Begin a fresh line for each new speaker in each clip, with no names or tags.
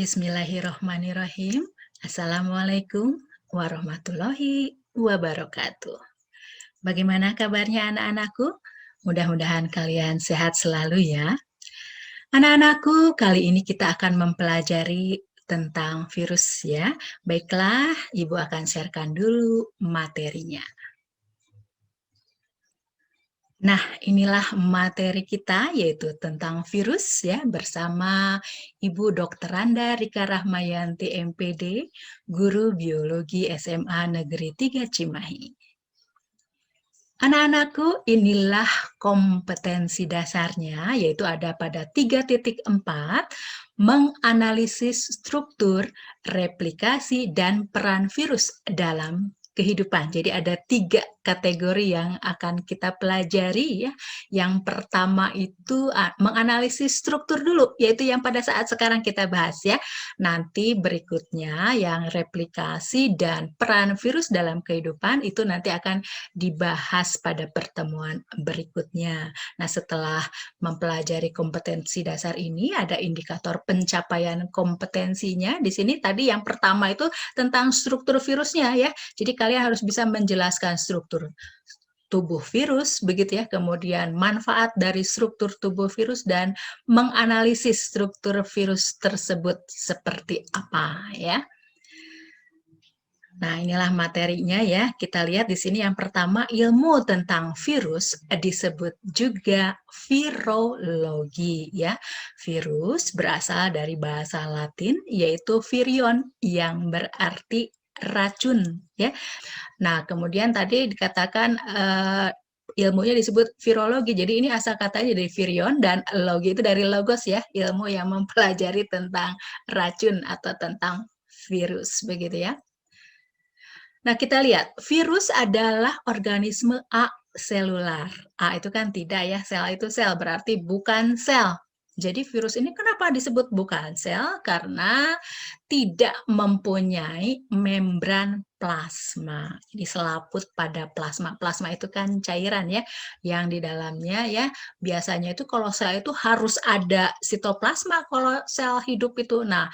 Bismillahirrohmanirrohim. Assalamualaikum warahmatullahi wabarakatuh. Bagaimana kabarnya anak-anakku? Mudah-mudahan kalian sehat selalu ya. Anak-anakku, kali ini kita akan mempelajari tentang virus ya. Baiklah, Ibu akan sharekan dulu materinya. Nah, inilah materi kita yaitu tentang virus ya bersama Ibu Dr. Randa Rika Rahmayanti MPD, Guru Biologi SMA Negeri 3 Cimahi. Anak-anakku, inilah kompetensi dasarnya yaitu ada pada 3.4 menganalisis struktur, replikasi, dan peran virus dalam kehidupan. Jadi ada 3 kategori yang akan kita pelajari ya. Yang pertama itu menganalisis struktur dulu, yaitu yang pada saat sekarang kita bahas ya. Nanti berikutnya yang replikasi dan peran virus dalam kehidupan itu nanti akan dibahas pada pertemuan berikutnya. Nah, setelah mempelajari kompetensi dasar ini, ada indikator pencapaian kompetensinya. Di sini tadi yang pertama itu tentang struktur virusnya ya. Jadi kalian harus bisa menjelaskan struktur tubuh virus, begitu ya, kemudian manfaat dari struktur tubuh virus dan menganalisis struktur virus tersebut seperti apa ya. Nah, inilah materinya ya. Kita lihat di sini yang pertama ilmu tentang virus disebut juga virologi ya. Virus berasal dari bahasa Latin yaitu virion yang berarti racun ya. Nah, kemudian tadi dikatakan ilmunya disebut virologi. Jadi ini asal katanya dari virion dan logi itu dari logos ya, ilmu yang mempelajari tentang racun atau tentang virus begitu ya. Nah, kita lihat, virus adalah organisme aselular. A itu kan tidak ya, sel itu sel, berarti bukan sel. Jadi virus ini kenapa disebut bukan sel? Karena tidak mempunyai membran plasma. Jadi selaput pada plasma. Plasma itu kan cairan ya, yang di dalamnya ya, biasanya itu kalau sel itu harus ada sitoplasma kalau sel hidup itu. Nah,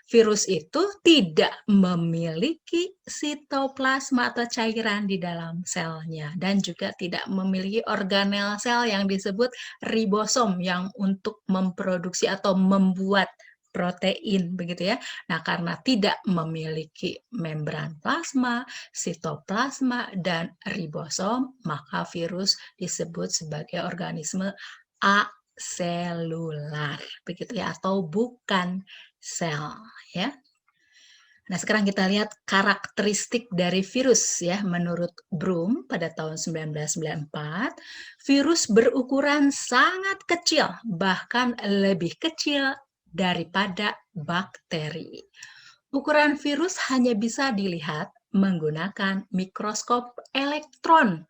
virus itu tidak memiliki sitoplasma atau cairan di dalam selnya dan juga tidak memiliki organel sel yang disebut ribosom yang untuk memproduksi atau membuat protein begitu ya. Nah, karena tidak memiliki membran plasma, sitoplasma dan ribosom, maka virus disebut sebagai organisme aselular begitu ya atau bukan sel ya. Nah, sekarang kita lihat karakteristik dari virus ya. Menurut Broom pada tahun 1994, virus berukuran sangat kecil, bahkan lebih kecil daripada bakteri. Ukuran virus hanya bisa dilihat menggunakan mikroskop elektron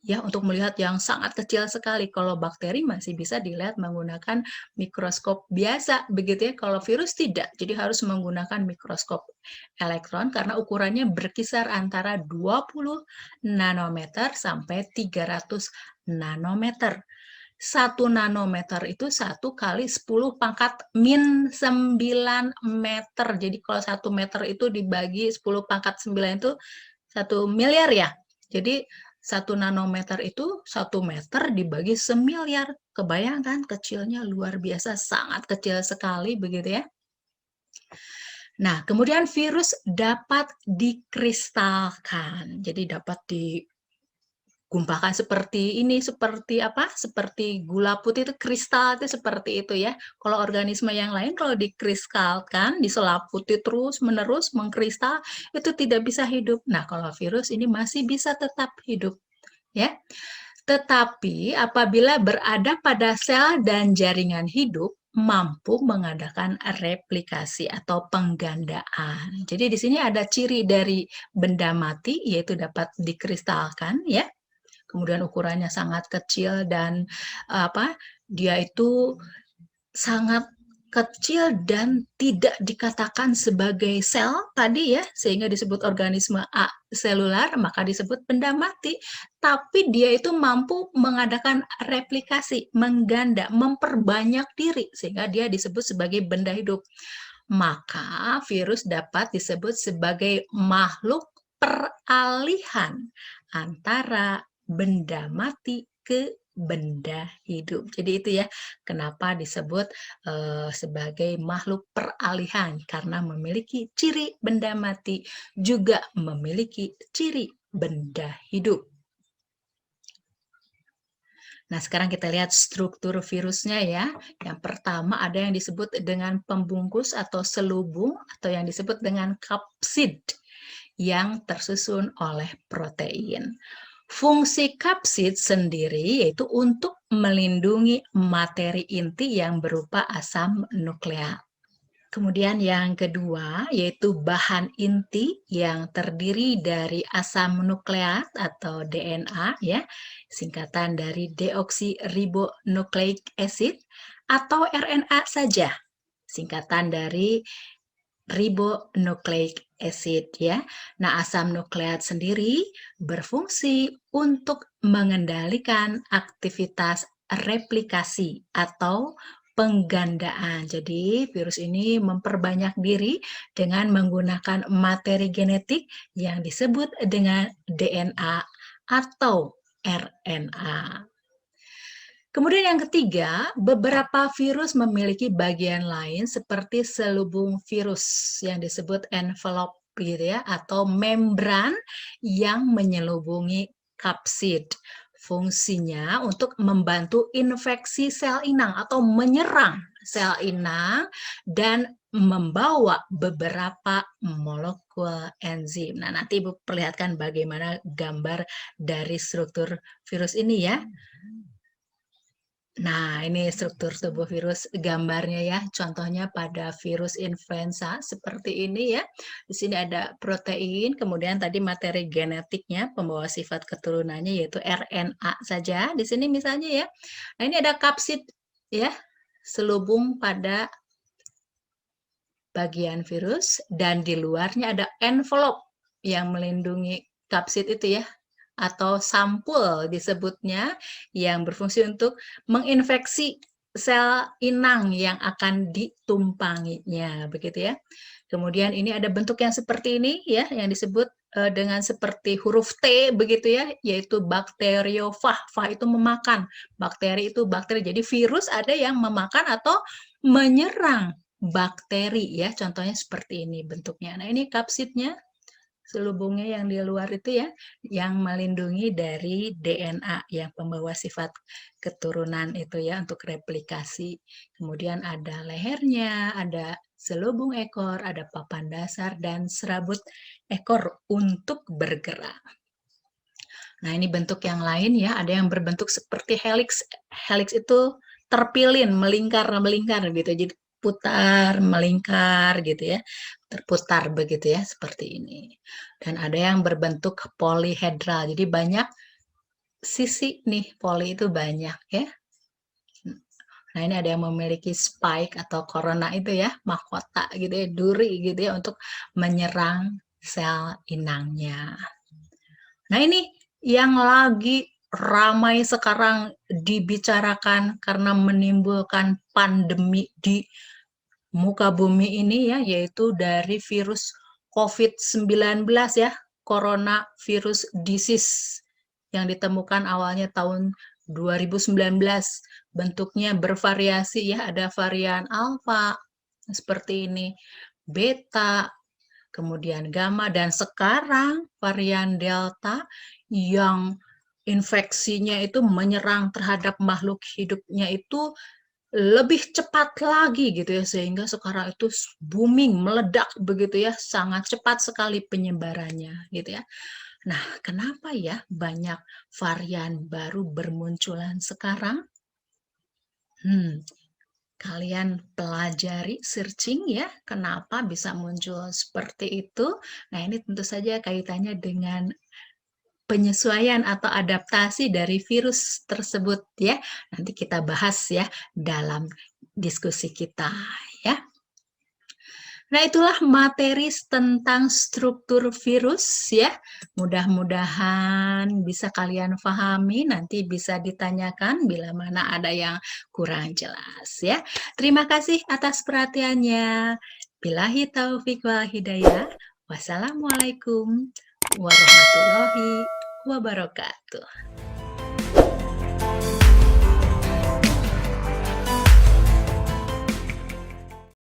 ya untuk melihat yang sangat kecil sekali. Kalau bakteri masih bisa dilihat menggunakan mikroskop biasa, begitu ya. Kalau virus tidak, jadi harus menggunakan mikroskop elektron karena ukurannya berkisar antara 20 nanometer sampai 300 nanometer. 1 nanometer itu 1 kali 10 pangkat min 9 meter. Jadi kalau 1 meter itu dibagi 10 pangkat 9 itu 1 miliar ya. Jadi 1 nanometer itu 1 meter dibagi semiliar. Kebayangkan kecilnya luar biasa, sangat kecil sekali begitu ya. Nah, kemudian virus dapat dikristalkan. Jadi dapat digumpalkan seperti ini, seperti apa? Seperti gula putih itu kristal itu seperti itu ya. Kalau organisme yang lain kalau dikristalkan, diselaputi terus menerus mengkristal itu tidak bisa hidup. Nah, kalau virus ini masih bisa tetap hidup ya. Tetapi apabila berada pada sel dan jaringan hidup, mampu mengadakan replikasi atau penggandaan. Jadi di sini ada ciri dari benda mati, yaitu dapat dikristalkan, ya. Kemudian ukurannya sangat kecil dan dia itu sangat kecil dan tidak dikatakan sebagai sel tadi ya, sehingga disebut organisme aselular, maka disebut benda mati. Tapi dia itu mampu mengadakan replikasi, mengganda, memperbanyak diri, sehingga dia disebut sebagai benda hidup. maka virus dapat disebut sebagai makhluk peralihan antara benda mati ke benda hidup. Jadi itu ya, kenapa disebut sebagai makhluk peralihan, karena memiliki ciri benda mati, juga memiliki ciri benda hidup. Nah, sekarang kita lihat struktur virusnya ya. Yang pertama ada yang disebut dengan pembungkus atau selubung atau yang disebut dengan kapsid yang tersusun oleh protein. Fungsi kapsid sendiri yaitu untuk melindungi materi inti yang berupa asam nukleat. Kemudian yang kedua yaitu bahan inti yang terdiri dari asam nukleat atau DNA ya, singkatan dari deoksiribonukleik acid, atau RNA saja, singkatan dari ribonukleik acid ya. Nah, asam nukleat sendiri berfungsi untuk mengendalikan aktivitas replikasi atau penggandaan. Jadi, virus ini memperbanyak diri dengan menggunakan materi genetik yang disebut dengan DNA atau RNA. Kemudian yang ketiga, beberapa virus memiliki bagian lain seperti selubung virus yang disebut envelope gitu ya, atau membran yang menyelubungi kapsid. Fungsinya untuk membantu infeksi sel inang atau menyerang sel inang dan membawa beberapa molekul enzim. Nah, nanti Ibu perlihatkan bagaimana gambar dari struktur virus ini ya. Nah, ini struktur tubuh virus gambarnya ya. Contohnya pada virus influenza seperti ini ya. Di sini ada protein, kemudian tadi materi genetiknya, pembawa sifat keturunannya yaitu RNA saja. Di sini misalnya ya. Nah, ini ada kapsid ya, selubung pada bagian virus dan di luarnya ada envelope yang melindungi kapsid itu ya, atau sampul disebutnya, yang berfungsi untuk menginfeksi sel inang yang akan ditumpanginya, begitu ya. Kemudian ini ada bentuk yang seperti ini ya, yang disebut dengan seperti huruf T begitu ya, yaitu bakteriofag. Fag itu memakan, bakteri itu bakteri. Jadi virus ada yang memakan atau menyerang bakteri ya, contohnya seperti ini bentuknya. Nah, ini kapsidnya, selubungnya yang di luar itu ya, yang melindungi dari DNA yang pembawa sifat keturunan itu ya untuk replikasi. Kemudian ada lehernya, ada selubung ekor, ada papan dasar dan serabut ekor untuk bergerak. Nah, ini bentuk yang lain ya, ada yang berbentuk seperti helix. Helix itu terpilin, melingkar gitu. Jadi putar, melingkar gitu ya, terputar begitu ya, seperti ini. Dan ada yang berbentuk polihedral, jadi banyak sisi nih, poli itu banyak ya. Nah, ini ada yang memiliki spike atau corona itu ya, mahkota gitu ya, duri gitu ya, untuk menyerang sel inangnya. Nah, ini yang lagi ramai sekarang dibicarakan karena menimbulkan pandemi di muka bumi ini ya, yaitu dari virus COVID-19 ya, coronavirus disease yang ditemukan awalnya tahun 2019. Bentuknya bervariasi ya, ada varian alfa seperti ini, beta, kemudian gamma, dan sekarang varian delta yang infeksinya itu menyerang terhadap makhluk hidupnya itu lebih cepat lagi gitu ya, sehingga sekarang itu booming, meledak begitu ya, sangat cepat sekali penyebarannya gitu ya. Nah, kenapa ya banyak varian baru bermunculan sekarang? Kalian pelajari, searching ya, kenapa bisa muncul seperti itu. Nah, ini tentu saja kaitannya dengan penyesuaian atau adaptasi dari virus tersebut ya. Nanti kita bahas ya dalam diskusi kita ya. Nah, itulah materi tentang struktur virus ya. Mudah-mudahan bisa kalian pahami, nanti bisa ditanyakan bila mana ada yang kurang jelas ya. Terima kasih atas perhatiannya. Billahi taufik wal hidayah. Wassalamualaikum warahmatullahi wabarakatuh.